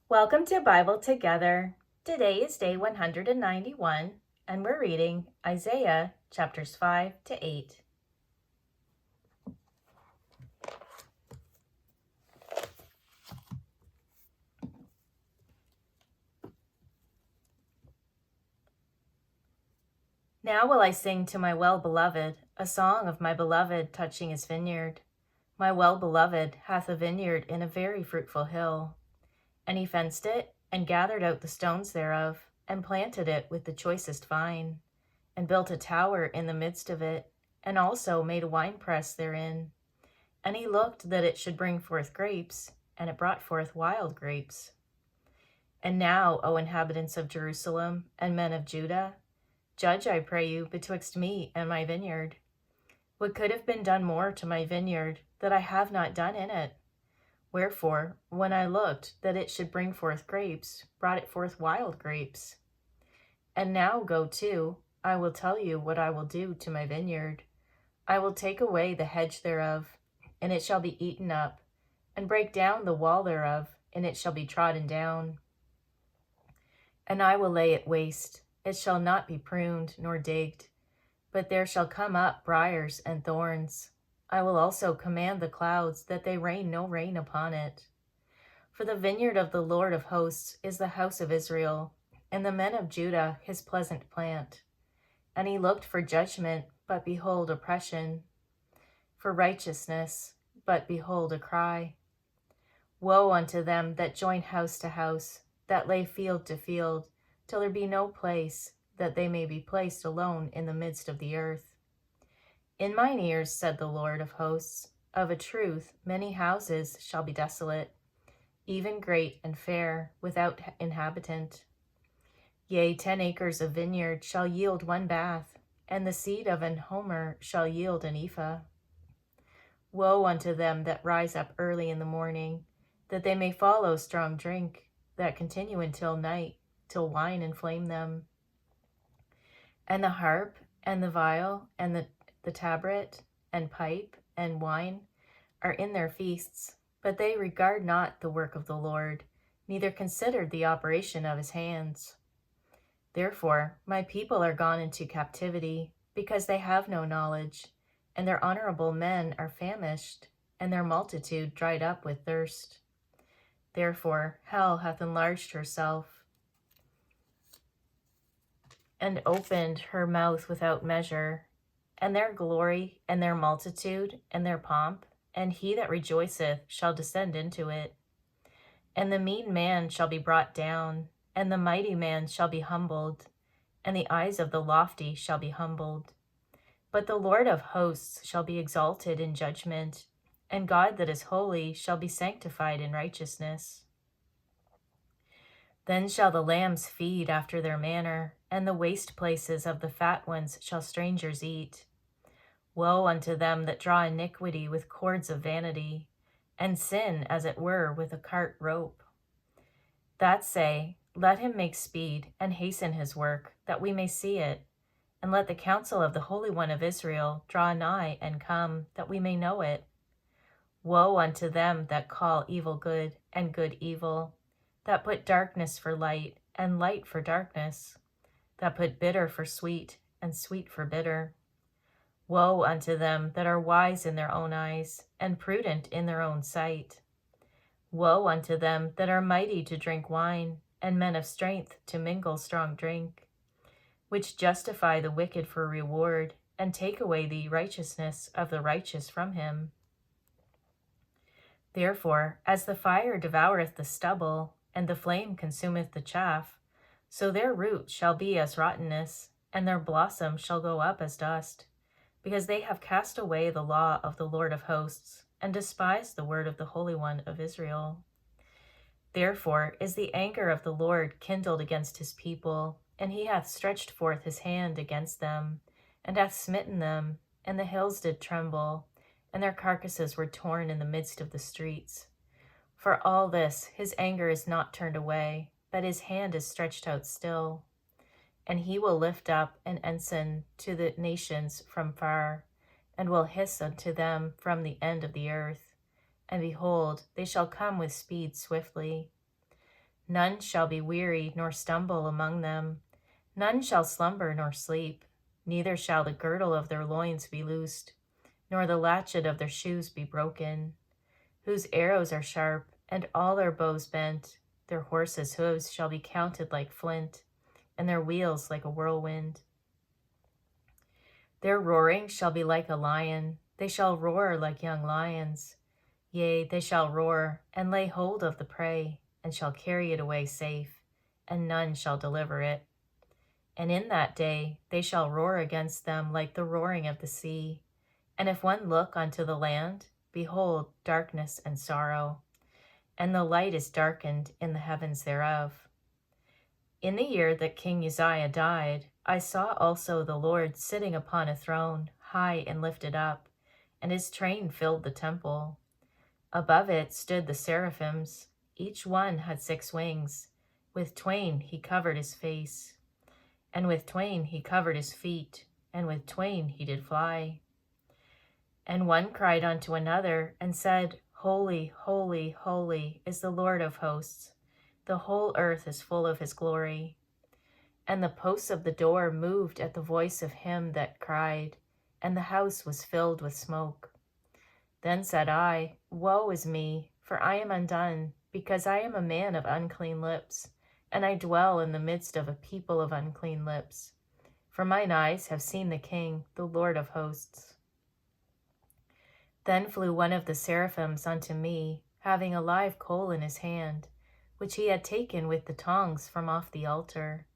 Welcome to Bible Together. Today is day 191, and we're reading Isaiah chapters 5 to 8. Now will I sing to my well-beloved, a song of my beloved touching his vineyard. My well-beloved hath a vineyard in a very fruitful hill. And he fenced it, and gathered out the stones thereof, and planted it with the choicest vine, and built a tower in the midst of it, and also made a winepress therein. And he looked that it should bring forth grapes, and it brought forth wild grapes. And now, O inhabitants of Jerusalem, and men of Judah, judge, I pray you, betwixt me and my vineyard. What could have been done more to my vineyard, that I have not done in it? Wherefore, when I looked that it should bring forth grapes, brought it forth wild grapes. And now go to, I will tell you what I will do to my vineyard. I will take away the hedge thereof, and it shall be eaten up, and break down the wall thereof, and it shall be trodden down. And I will lay it waste, it shall not be pruned nor digged, but there shall come up briars and thorns. I will also command the clouds that they rain no rain upon it. For the vineyard of the Lord of hosts is the house of Israel, and the men of Judah his pleasant plant. And he looked for judgment, but behold oppression, for righteousness, but behold a cry. Woe unto them that join house to house, that lay field to field, till there be no place, that they may be placed alone in the midst of the earth. In mine ears, said the Lord of hosts, of a truth many houses shall be desolate, even great and fair, without inhabitant. Yea, 10 acres of vineyard shall yield 1 bath, and the seed of an homer shall yield an ephah. Woe unto them that rise up early in the morning, that they may follow strong drink, that continue until night, till wine inflame them. And the harp, and the viol, and the tabret, and pipe, and wine are in their feasts, but they regard not the work of the Lord, neither consider the operation of his hands. Therefore my people are gone into captivity, because they have no knowledge, and their honorable men are famished, and their multitude dried up with thirst. Therefore hell hath enlarged herself, and opened her mouth without measure, and their glory, and their multitude, and their pomp, and he that rejoiceth shall descend into it. And the mean man shall be brought down, and the mighty man shall be humbled, and the eyes of the lofty shall be humbled. But the Lord of hosts shall be exalted in judgment, and God that is holy shall be sanctified in righteousness. Then shall the lambs feed after their manner, and the waste places of the fat ones shall strangers eat. Woe unto them that draw iniquity with cords of vanity, and sin as it were with a cart rope. That say, let him make speed, and hasten his work, that we may see it. And let the counsel of the Holy One of Israel draw nigh and come, that we may know it. Woe unto them that call evil good, and good evil, that put darkness for light, and light for darkness, that put bitter for sweet, and sweet for bitter. Woe unto them that are wise in their own eyes, and prudent in their own sight. Woe unto them that are mighty to drink wine, and men of strength to mingle strong drink, which justify the wicked for reward, and take away the righteousness of the righteous from him. Therefore, as the fire devoureth the stubble, and the flame consumeth the chaff, so their root shall be as rottenness, and their blossom shall go up as dust, because they have cast away the law of the Lord of hosts, and despised the word of the Holy One of Israel. Therefore is the anger of the Lord kindled against his people, and he hath stretched forth his hand against them, and hath smitten them, and the hills did tremble, and their carcasses were torn in the midst of the streets. For all this his anger is not turned away, but his hand is stretched out still. And he will lift up an ensign to the nations from far, and will hiss unto them from the end of the earth. And behold, they shall come with speed swiftly. None shall be weary nor stumble among them. None shall slumber nor sleep. Neither shall the girdle of their loins be loosed, nor the latchet of their shoes be broken. Whose arrows are sharp, and all their bows bent. Their horses' hooves shall be counted like flint, and their wheels like a whirlwind. Their roaring shall be like a lion. They shall roar like young lions. Yea, they shall roar, and lay hold of the prey, and shall carry it away safe, and none shall deliver it. And in that day they shall roar against them like the roaring of the sea. And if one look unto the land, behold, darkness and sorrow, and the light is darkened in the heavens thereof. In the year that King Uzziah died, I saw also the Lord sitting upon a throne, high and lifted up, and his train filled the temple. Above it stood the seraphims. Each one had 6 wings. With twain he covered his face, and with twain he covered his feet, and with twain he did fly. And one cried unto another, and said, Holy, holy, holy is the Lord of hosts. The whole earth is full of his glory. And the posts of the door moved at the voice of him that cried, and the house was filled with smoke. Then said I, Woe is me, for I am undone, because I am a man of unclean lips, and I dwell in the midst of a people of unclean lips. For mine eyes have seen the King, the Lord of hosts. Then flew one of the seraphims unto me, having a live coal in his hand, which he had taken with the tongs from off the altar.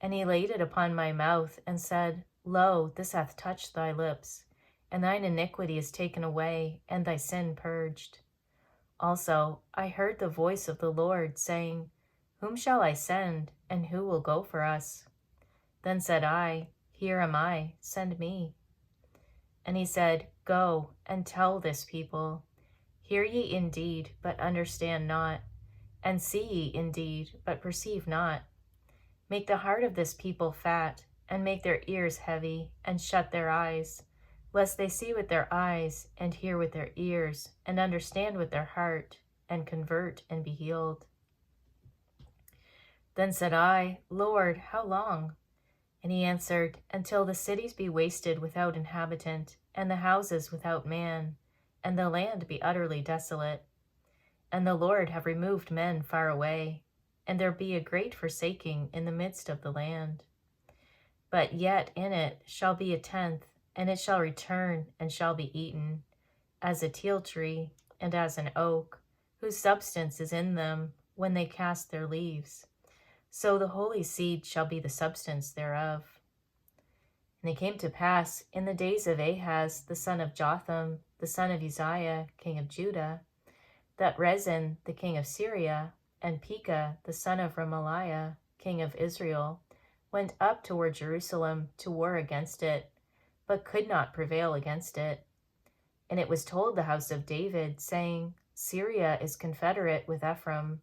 And he laid it upon my mouth, and said, Lo, this hath touched thy lips, and thine iniquity is taken away, and thy sin purged. Also I heard the voice of the Lord, saying, Whom shall I send, and who will go for us? Then said I, Here am I, send me. And he said, Go, and tell this people, Hear ye indeed, but understand not, and see ye indeed, but perceive not. Make the heart of this people fat, and make their ears heavy, and shut their eyes, lest they see with their eyes, and hear with their ears, and understand with their heart, and convert, and be healed. Then said I, Lord, how long? And he answered, Until the cities be wasted without inhabitant, and the houses without man, and the land be utterly desolate. And the Lord have removed men far away, and there be a great forsaking in the midst of the land. But yet in it shall be a tenth, and it shall return and shall be eaten, as a teil tree and as an oak, whose substance is in them when they cast their leaves. So the holy seed shall be the substance thereof. And it came to pass in the days of Ahaz, the son of Jotham, the son of Uzziah, king of Judah, that Rezin, the king of Syria, and Pekah, the son of Remaliah, king of Israel, went up toward Jerusalem to war against it, but could not prevail against it. And it was told the house of David, saying, Syria is confederate with Ephraim,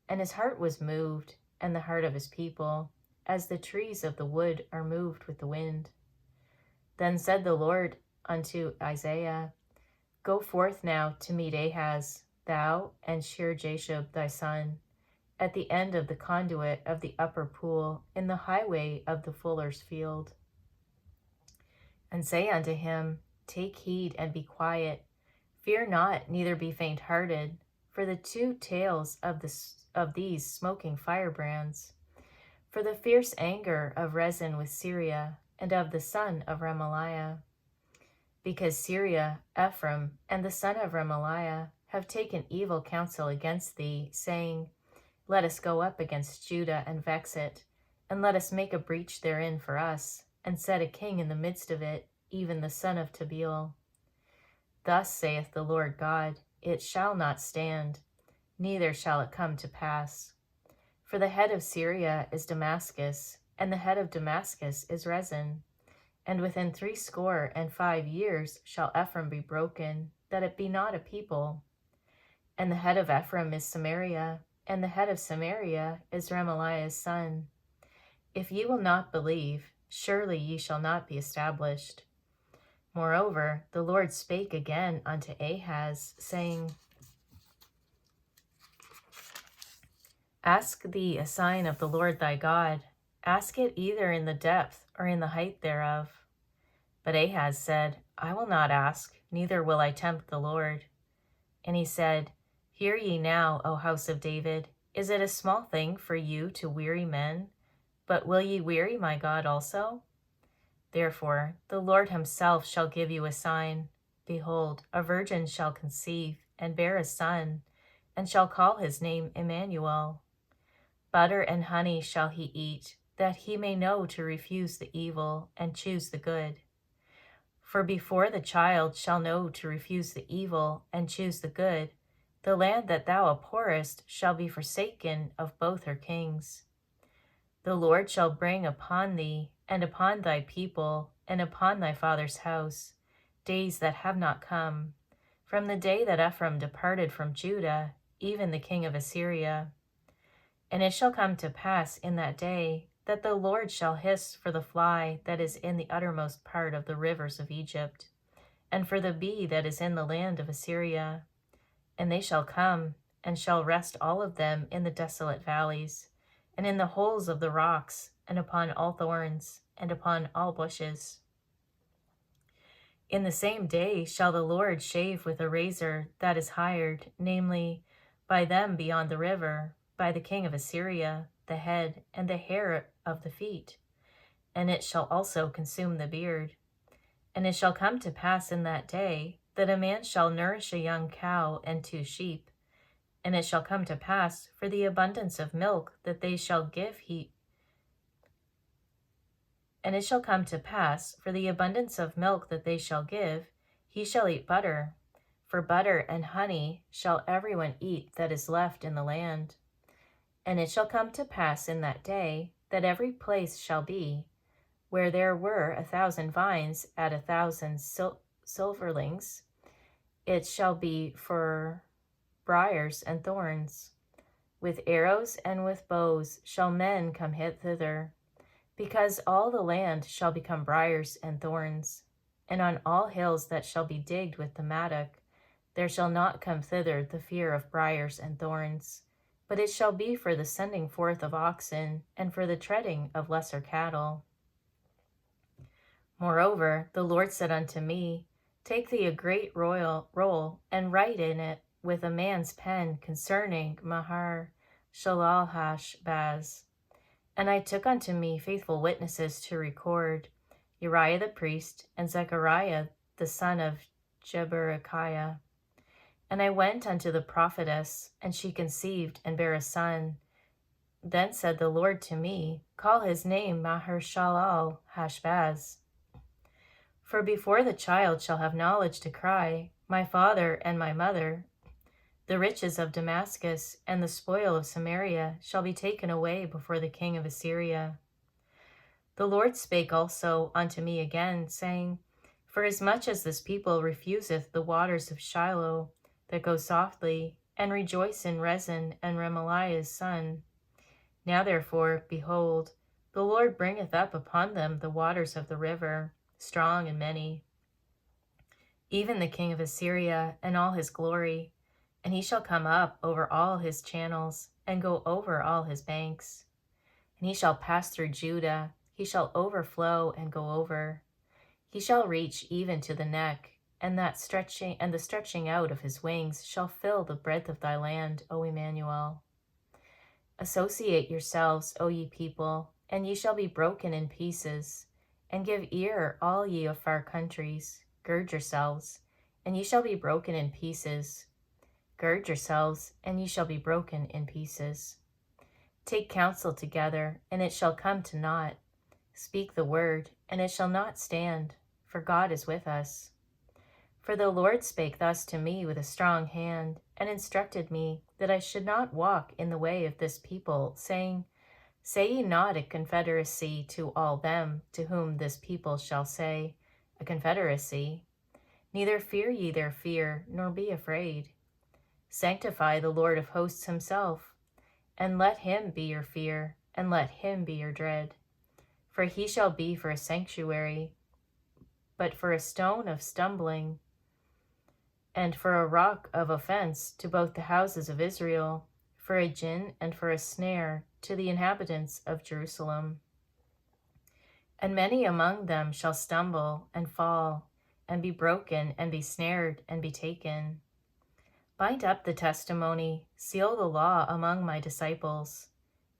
and his heart was moved, and the heart of his people, as the trees of the wood are moved with the wind. Then said the Lord unto Isaiah, Go forth now to meet Ahaz, thou and Shear-Jashub thy son, at the end of the conduit of the upper pool, in the highway of the fuller's field. And say unto him, Take heed and be quiet, fear not, neither be faint-hearted, for the 2 tails of these smoking firebrands, for the fierce anger of Rezin with Syria, and of the son of Remaliah. Because Syria, Ephraim, and the son of Remaliah have taken evil counsel against thee, saying, Let us go up against Judah and vex it, and let us make a breach therein for us, and set a king in the midst of it, even the son of Tabeel. Thus saith the Lord God, It shall not stand, neither shall it come to pass. For the head of Syria is Damascus, and the head of Damascus is Rezin. And within 65 years shall Ephraim be broken, that it be not a people. And the head of Ephraim is Samaria, and the head of Samaria is Remaliah's son. If ye will not believe, surely ye shall not be established. Moreover, the Lord spake again unto Ahaz, saying, Ask thee a sign of the Lord thy God. Ask it either in the depth or in the height thereof. But Ahaz said, I will not ask, neither will I tempt the Lord. And he said, Hear ye now, O house of David, is it a small thing for you to weary men? But will ye weary my God also? Therefore the Lord himself shall give you a sign. Behold, a virgin shall conceive, and bear a son, and shall call his name Emmanuel. Butter and honey shall he eat, that he may know to refuse the evil, and choose the good. For before the child shall know to refuse the evil, and choose the good, the land that thou abhorrest shall be forsaken of both her kings. The Lord shall bring upon thee, and upon thy people, and upon thy father's house, days that have not come, from the day that Ephraim departed from Judah, even the king of Assyria. And it shall come to pass in that day that the Lord shall hiss for the fly that is in the uttermost part of the rivers of Egypt, and for the bee that is in the land of Assyria. And they shall come, and shall rest all of them in the desolate valleys, and in the holes of the rocks, and upon all thorns, and upon all bushes. In the same day shall the Lord shave with a razor that is hired, namely, by them beyond the river, by the king of Assyria, the head and the hair of the feet, and it shall also consume the beard. And it shall come to pass in that day that a man shall nourish a young cow and 2 sheep, and it shall come to pass for the abundance of milk that they shall give And it shall come to pass, for the abundance of milk that they shall give, he shall eat butter. For butter and honey shall everyone eat that is left in the land. And it shall come to pass in that day that every place shall be, where there were 1,000 vines at 1,000 silverlings, it shall be for briars and thorns. With arrows and with bows shall men come thither, because all the land shall become briars and thorns. And on all hills that shall be digged with the mattock, there shall not come thither the fear of briars and thorns, but it shall be for the sending forth of oxen, and for the treading of lesser cattle. Moreover, the Lord said unto me, Take thee a great roll, and write in it with a man's pen concerning Mahar Shalal Baz. And I took unto me faithful witnesses to record, Uriah the priest, and Zechariah the son of Jeberechiah. And I went unto the prophetess, and she conceived and bare a son. Then said the Lord to me, Call his name Maher-shalal Hashbaz. For before the child shall have knowledge to cry, My father and my mother, the riches of Damascus and the spoil of Samaria shall be taken away before the king of Assyria. The Lord spake also unto me again, saying, Forasmuch as this people refuseth the waters of Shiloh, that go softly, and rejoice in Rezin and Remaliah's son. Now therefore, behold, the Lord bringeth up upon them the waters of the river, strong and many, even the king of Assyria and all his glory, and he shall come up over all his channels, and go over all his banks. And he shall pass through Judah, he shall overflow and go over. He shall reach even to the neck, and the stretching out of his wings shall fill the breadth of thy land, O Emmanuel. Associate yourselves, O ye people, and ye shall be broken in pieces. And give ear, all ye of far countries. Gird yourselves, and ye shall be broken in pieces. Gird yourselves, and ye shall be broken in pieces. Take counsel together, and it shall come to naught. Speak the word, and it shall not stand, for God is with us. For the Lord spake thus to me with a strong hand, and instructed me that I should not walk in the way of this people, saying, Say ye not a confederacy to all them to whom this people shall say, A confederacy. Neither fear ye their fear, nor be afraid. Sanctify the Lord of hosts himself, and let him be your fear, and let him be your dread. For he shall be for a sanctuary, but for a stone of stumbling, and for a rock of offense to both the houses of Israel. for a gin and for a snare to the inhabitants of Jerusalem. And many among them shall stumble and fall, and be broken, and be snared, and be taken. Bind up the testimony, seal the law among my disciples.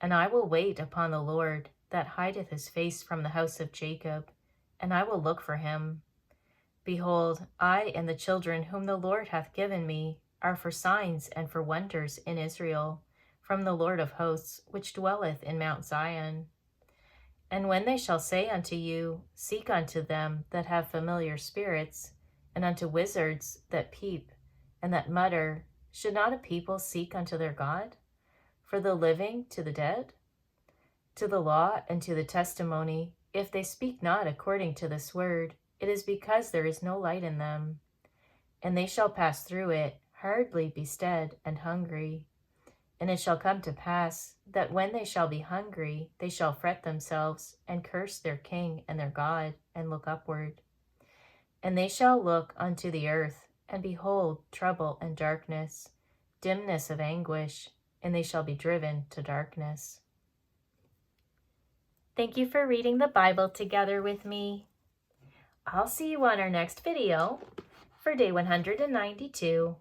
And I will wait upon the Lord, that hideth his face from the house of Jacob, and I will look for him. Behold, I and the children whom the Lord hath given me are for signs and for wonders in Israel, from the Lord of hosts, which dwelleth in Mount Zion. And when they shall say unto you, Seek unto them that have familiar spirits, and unto wizards that peep, and that mutter, should not a people seek unto their God? For the living to the dead? To the law and to the testimony, if they speak not according to this word, it is because there is no light in them. And they shall pass through it, hardly be stead and hungry. And it shall come to pass, that when they shall be hungry, they shall fret themselves, and curse their king and their God, and look upward. And they shall look unto the earth, and behold trouble and darkness, dimness of anguish, and they shall be driven to darkness. Thank you for reading the Bible together with me. I'll see you on our next video for day 192.